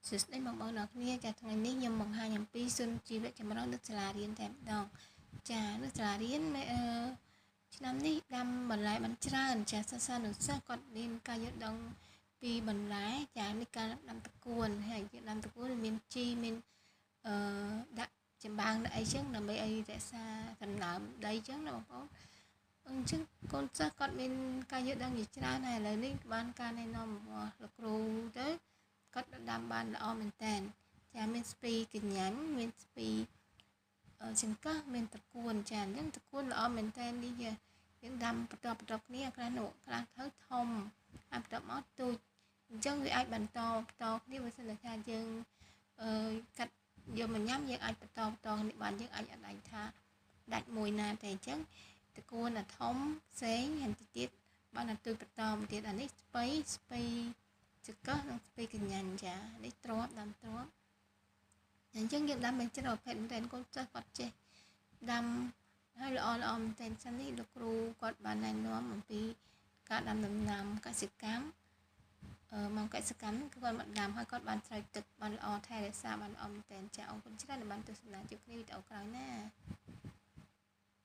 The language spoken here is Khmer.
សួស្តីបងប្អូនអរគ្នាចាថ្ងៃនេះខ្ញុំបង្ហាញអំពីសុនជីវៈចម្រុះនៅសាលារៀនតែម្ដងចានៅសាលារៀនឆ្នាំនេះដាំបន្លែបានច្រើនចាសិស្សានុសិស្សគាត់មានការយល់ដឹងពីបន្លែចាមានការដាំតកួនហើយដាំតកួនមានជីមានដាក់ចំបើងដាក់អីចឹងដើម្បីឲ្យរក្សាដណ្ដើមដីចឹងណាបងប្អូនអញ្ចឹងកូនសិស្សគាត់មានការយល់ដឹងជាច្រើនហើយឥឡូវនេះបានការណែនាំរបស់លោកគ្រូទៅគាត់ដាំបានល្អមែនតើចាមានស្ពីកញ្ញាញ់មានស្ពីចង្កឹះមានតកួនចាអញ្ចឹងតកួនល្អមែនតើនេះយើងដាំបន្តគ្នាខ្លះនោះខ្លះទៅធំហើយបន្តមកទូចអញ្ចឹងវាអាចបន្តគ្នាបើសិនថាយើងកាត់យកមកញ៉ាំយើងអាចបន្តគ្នាបានយើងអាចអត់អាចថាដាច់មួយណាតែអញ្ចឹងតកួនអាធំផ្សេងហើយទៀតបានអាទូចបន្តទៀតអានេះស្ពៃចង្កឹះនិងស្ពៃកញ្ញាញ់ចានេះទ្រាប់ដាំទ្រាប់អញ្ចឹងយើងដាំមិនច្រើនប្រភេទមែនតើកូនសិស្សគាត់ចេះដាំហើយល្អមែនតើសិននេះលោកគ្រូគាត់បានណែនាំអំពីការដាំដំណាំកសិកម្មមកកសិកម្មគឺគាត់មកដាំហើយគាត់បានស្រោចទឹកបានល្អថែរក្សាបានល្អមែនតើចាអរគុណច្រើនដែលបានទស្សនាជួបគ្នាវីដេអូក្រោយណា